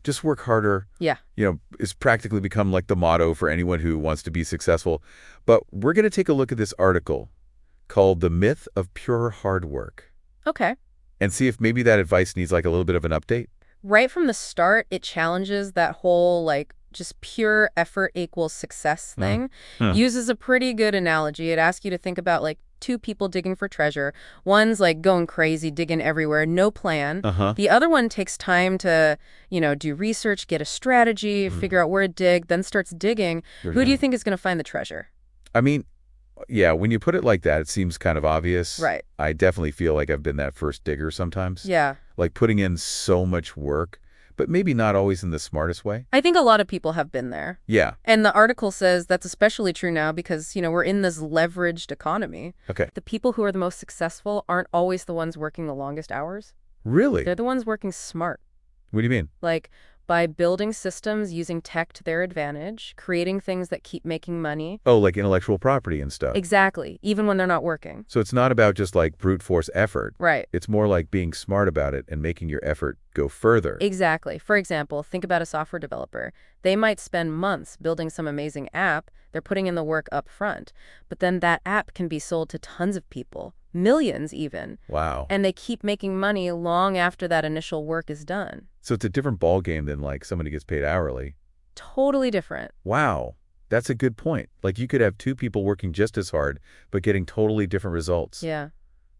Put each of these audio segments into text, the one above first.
just work harder, Yeah. is practically become like the motto for anyone who wants to be successful. But we're going to take a look at this article called The Myth of Pure Hard Work Okay. and see if maybe that advice needs like a little bit of an update. Right from the start, it challenges that whole, just pure effort equals success Uh, thing. huh. Uses a pretty good analogy. It asks you to think about, two people digging for treasure. One's, going crazy, digging everywhere, no plan. Uh-huh. The other one takes time to, do research, get a strategy, figure out where to dig, then starts digging. Who do you think is going to find the treasure? I mean, yeah, when you put it like that, it seems kind of obvious. Right. I definitely feel like I've been that first digger sometimes. Yeah. Like putting in so much work, but maybe not always in the smartest way. I think a lot of people have been there. Yeah. And the article says that's especially true now because, we're in this leveraged economy. Okay. The people who are the most successful aren't always the ones working the longest hours. Really? They're the ones working smart. What do you mean? Like, by building systems using tech to their advantage, creating things that keep making money. Oh, like intellectual property and stuff. Exactly, even when they're not working. So it's not about just like brute force effort. Right. It's more like being smart about it and making your effort go further. Exactly. For example, think about a software developer. They might spend months building some amazing app. They're putting in the work up front. But then that app can be sold to tons of people, millions even. Wow. And they keep making money long after that initial work is done. So it's a different ball game than like somebody gets paid hourly. Totally different. Wow. That's a good point. Like you could have two people working just as hard, but getting totally different results. Yeah.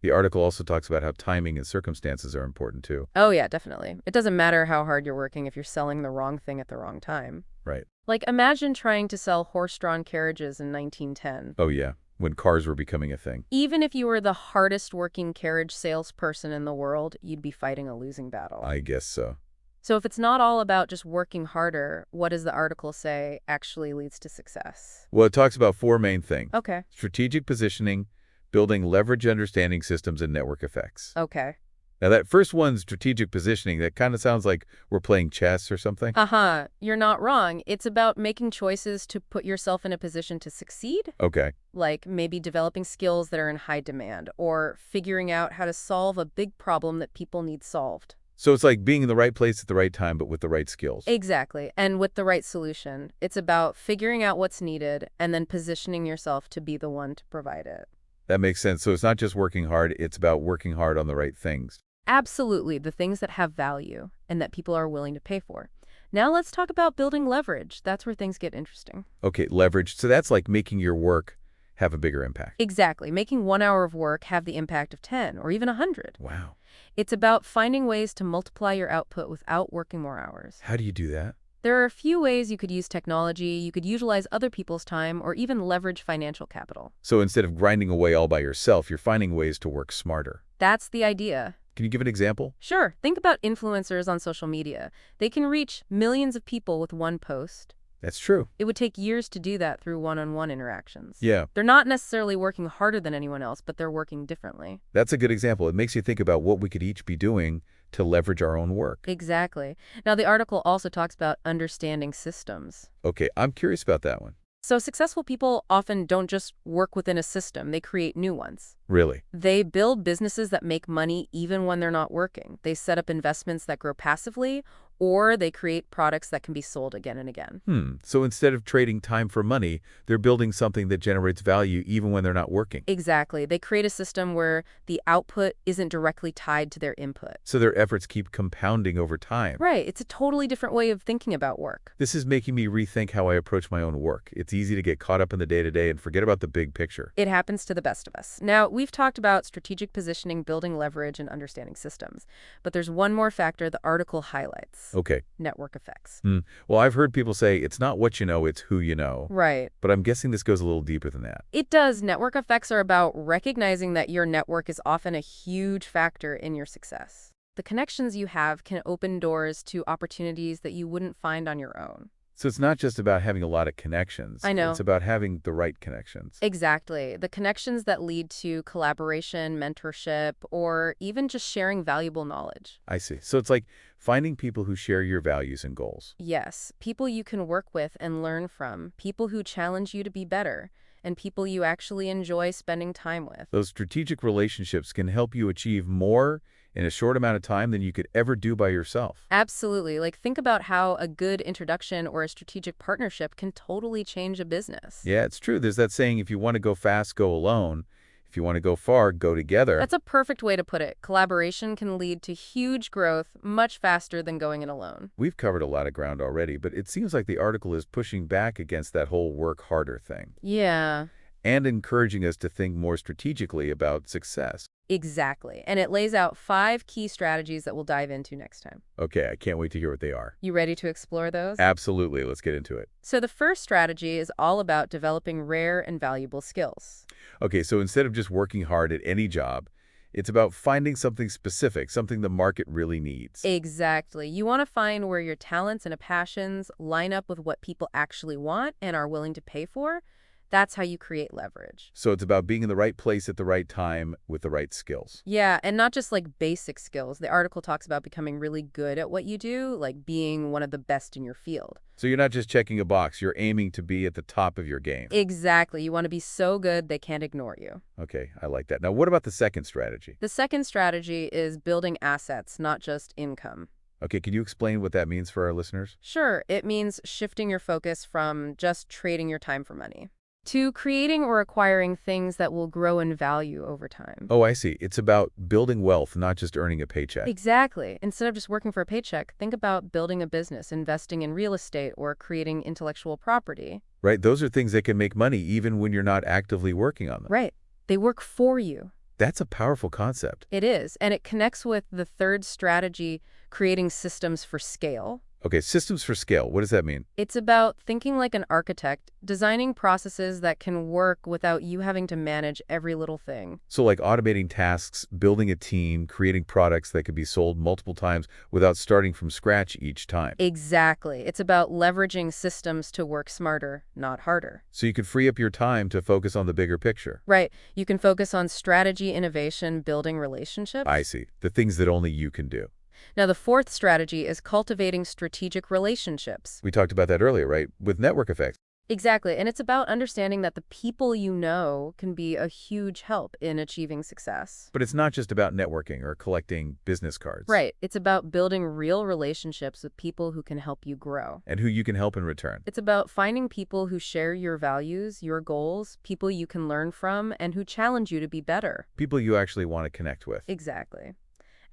The article also talks about how timing and circumstances are important too. Oh, yeah, definitely. It doesn't matter how hard you're working if you're selling the wrong thing at the wrong time. Right. Like, imagine trying to sell horse-drawn carriages in 1910. Oh, yeah. When cars were becoming a thing. Even if you were the hardest working carriage salesperson in the world, you'd be fighting a losing battle. I guess so. So if it's not all about just working harder, what does the article say actually leads to success? Well, it talks about four main things. Okay. Strategic positioning, building leverage understanding systems, and network effects. Okay. Now, that first one, strategic positioning, that kind of sounds like we're playing chess or something. Uh-huh. You're not wrong. It's about making choices to put yourself in a position to succeed. Okay. Like maybe developing skills that are in high demand or figuring out how to solve a big problem that people need solved. So it's like being in the right place at the right time, but with the right skills. Exactly. And with the right solution. It's about figuring out what's needed and then positioning yourself to be the one to provide it. That makes sense. So it's not just working hard, it's about working hard on the right things. Absolutely, the things that have value and that people are willing to pay for. Now let's talk about building leverage. That's where things get interesting. Okay, leverage. So that's like making your work have a bigger impact. Exactly. Making 1 hour of work have the impact of 10 or even 100. Wow. It's about finding ways to multiply your output without working more hours. How do you do that? There are a few ways you could use technology, you could utilize other people's time, or even leverage financial capital. So instead of grinding away all by yourself, you're finding ways to work smarter. That's the idea. Can you give an example? Sure, think about influencers on social media. They can reach millions of people with one post. That's true. It would take years to do that through one-on-one interactions. Yeah, They're not necessarily working harder than anyone else, but they're working differently. that's a good example. It makes you think about what we could each be doing to leverage our own work. Exactly. Now, the article also talks about understanding systems. Okay, I'm curious about that one. So successful people often don't just work within a system, they create new ones. Really? They build businesses that make money even when they're not working. They set up investments that grow passively, or they create products that can be sold again and again. So instead of trading time for money, they're building something that generates value even when they're not working. Exactly. They create a system where the output isn't directly tied to their input. So their efforts keep compounding over time. Right. It's a totally different way of thinking about work. This is making me rethink how I approach my own work. It's easy to get caught up in the day-to-day and forget about the big picture. It happens to the best of us. Now, we've talked about strategic positioning, building leverage, and understanding systems. But there's one more factor the article highlights. Okay. Network effects. Well, I've heard people say it's not what you know, it's who you know. Right. But I'm guessing this goes a little deeper than that. It does. Network effects are about recognizing that your network is often a huge factor in your success. The connections you have can open doors to opportunities that you wouldn't find on your own. So it's not just about having a lot of connections. I know. It's about having the right connections. Exactly. The connections that lead to collaboration, mentorship, or even just sharing valuable knowledge. I see. So it's like finding people who share your values and goals. Yes, people you can work with and learn from, people who challenge you to be better, and people you actually enjoy spending time with. Those strategic relationships can help you achieve more in a short amount of time than you could ever do by yourself. Absolutely. Like, think about how a good introduction or a strategic partnership can totally change a business. Yeah, it's true. There's that saying, if you want to go fast, go alone. If you want to go far, go together. That's a perfect way to put it. Collaboration can lead to huge growth much faster than going it alone. We've covered a lot of ground already, but it seems like the article is pushing back against that whole work harder thing Yeah, and encouraging us to think more strategically about success. exactly. And it lays out 5 key strategies that we'll dive into next time. Okay, I can't wait to hear what they are. You ready to explore those? Absolutely. Let's get into it. So the first strategy is all about developing rare and valuable skills. Okay, so instead of just working hard at any job, it's about finding something specific, something the market really needs. Exactly. You want to find where your talents and passions line up with what people actually want and are willing to pay for. That's how you create leverage. So it's about being in the right place at the right time with the right skills. Yeah, and not just like basic skills. The article talks about becoming really good at what you do, like being one of the best in your field. So you're not just checking a box, you're aiming to be at the top of your game. Exactly. You want to be so good they can't ignore you. Okay, I like that. Now, what about the second strategy? The second strategy is building assets, not just income. Okay, can you explain what that means for our listeners? Sure, it means shifting your focus from just trading your time for money to creating or acquiring things that will grow in value over time. Oh, I see. It's about building wealth, not just earning a paycheck. Exactly. Instead of just working for a paycheck, think about building a business, investing in real estate, or creating intellectual property. Right? Those are things that can make money even when you're not actively working on them. Right. They work for you. That's a powerful concept. It is. And it connects with the third strategy, creating systems for scale. Okay, systems for scale. What does that mean? It's about thinking like an architect, designing processes that can work without you having to manage every little thing. So like automating tasks, building a team, creating products that could be sold multiple times without starting from scratch each time. Exactly. It's about leveraging systems to work smarter, not harder. So you could free up your time to focus on the bigger picture. Right. You can focus on strategy, innovation, building relationships. I see. The things that only you can do. Now, the fourth strategy is cultivating strategic relationships. We talked about that earlier, right? With network effects. Exactly. And it's about understanding that the people you know can be a huge help in achieving success. But it's not just about networking or collecting business cards. Right. It's about building real relationships with people who can help you grow. And who you can help in return. It's about finding people who share your values, your goals, people you can learn from, and who challenge you to be better. People you actually want to connect with. Exactly.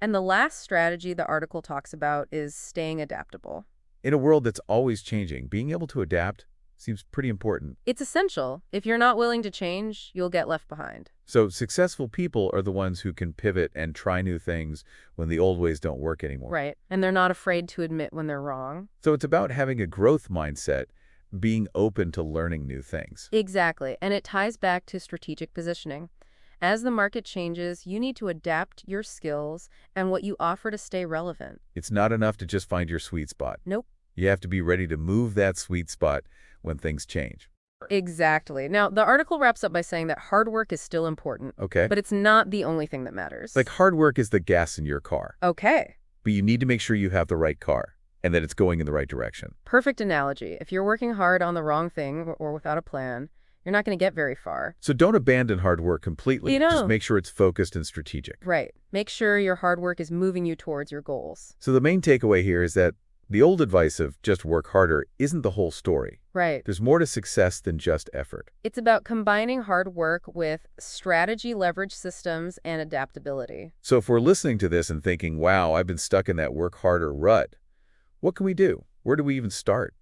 And the last strategy the article talks about is staying adaptable. In a world that's always changing, being able to adapt seems pretty important. It's essential. If you're not willing to change, you'll get left behind. So successful people are the ones who can pivot and try new things when the old ways don't work anymore. Right. And they're not afraid to admit when they're wrong. So it's about having a growth mindset, being open to learning new things. Exactly. And it ties back to strategic positioning. As the market changes, you need to adapt your skills and what you offer to stay relevant. It's not enough to just find your sweet spot. Nope. You have to be ready to move that sweet spot when things change. Exactly. Now, the article wraps up by saying that hard work is still important, Okay? but it's not the only thing that matters. Like hard work is the gas in your car, Okay. but you need to make sure you have the right car and that it's going in the right direction. Perfect analogy. If you're working hard on the wrong thing or without a plan, you're not going to get very far. So don't abandon hard work completely. You know. Just make sure it's focused and strategic. Right. Make sure your hard work is moving you towards your goals. So the main takeaway here is that the old advice of just work harder isn't the whole story. Right. There's more to success than just effort. It's about combining hard work with strategy, leverage systems, and adaptability. So if we're listening to this and thinking, wow, I've been stuck in that work harder rut, what can we do? Where do we even start?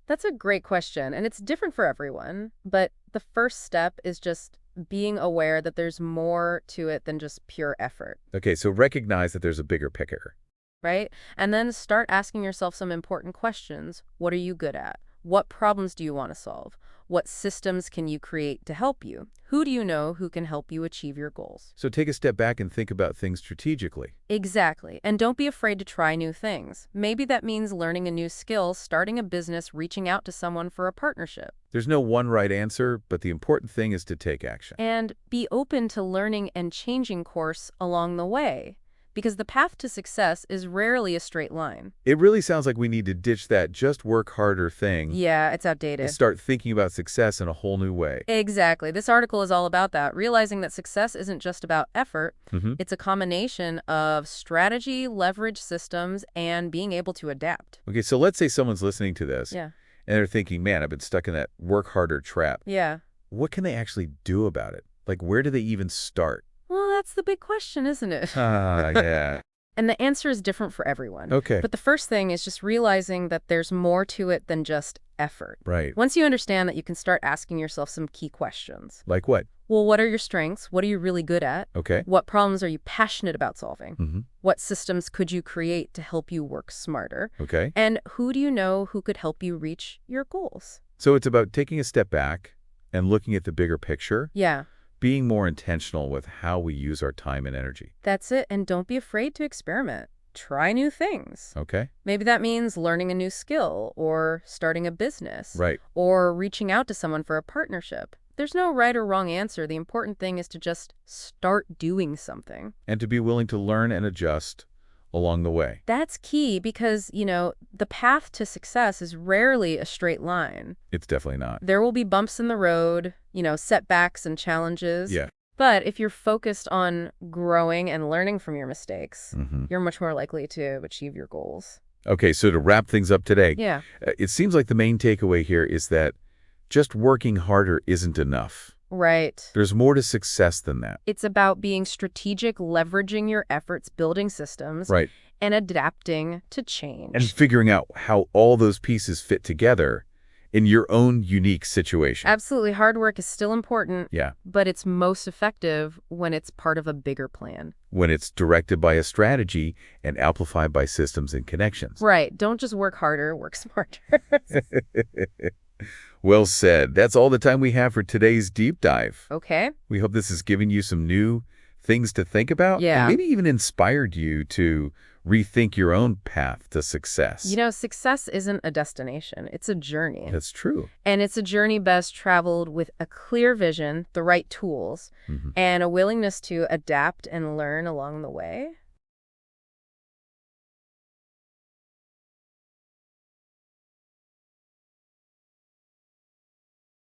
That's a great question, and it's different for everyone. But the first step is just being aware that there's more to it than just pure effort, Okay, so recognize that there's a bigger picture. right? And then start asking yourself some important questions. What are you good at? What problems do you want to solve? What systems can you create to help you? Who do you know who can help you achieve your goals? So take a step back and think about things strategically. Exactly. And don't be afraid to try new things. Maybe that means learning a new skill, starting a business, reaching out to someone for a partnership. There's no one right answer, but the important thing is to take action. And be open to learning and changing course along the way. because the path to success is rarely a straight line. It really sounds like we need to ditch that just work harder thing Yeah, it's and outdated. start thinking about success in a whole new way. Exactly. This article is all about that, realizing that success isn't just about effort. Hmm. It's a combination of strategy, leverage systems, and being able to adapt. Okay, so let's say someone's listening to this Yeah. and they're thinking, man, I've been stuck in that work harder trap. Yeah. What can they actually do about it? Like, where do they even start? Well, that's the big question, isn't it? Ah, yeah. And the answer is different for everyone. Okay. But the first thing is just realizing that there's more to it than just effort. Right. Once you understand that, you can start asking yourself some key questions. Like what? Well, what are your strengths? What are you really good at? Okay. What problems are you passionate about solving? Hmm. What systems could you create to help you work smarter? Okay. And who do you know who could help you reach your goals? So it's about taking a step back and looking at the bigger picture, Yeah, being more intentional with how we use our time and energy. that's it. And don't be afraid to experiment. Try new things. Okay? Maybe that means learning a new skill or starting a business. Right. Or reaching out to someone for a partnership. There's no right or wrong answer. The important thing is to just start doing something. And to be willing to learn and adjust along the way. That's key because, the path to success is rarely a straight line. It's definitely not. There will be bumps in the road, setbacks and challenges. Yeah. But if you're focused on growing and learning from your mistakes, Hmm. you're much more likely to achieve your goals. Okay, so to wrap things up today, Yeah. it seems like the main takeaway here is that just working harder isn't enough. Right. There's more to success than that. It's about being strategic, leveraging your efforts, building systems, Right. and adapting to change. And figuring out how all those pieces fit together in your own unique situation. Absolutely. Hard work is still important, Yeah. but it's most effective when it's part of a bigger plan. When it's directed by a strategy and amplified by systems and connections. Right. Don't just work harder, work smarter. Well said. That's all the time we have for today's deep dive. Okay. We hope this has given you some new things to think about. Yeah. And maybe even inspired you to rethink your own path to success. Success isn't a destination. It's a journey. That's true. And it's a journey best traveled with a clear vision, the right tools, Hmm. and a willingness to adapt and learn along the way.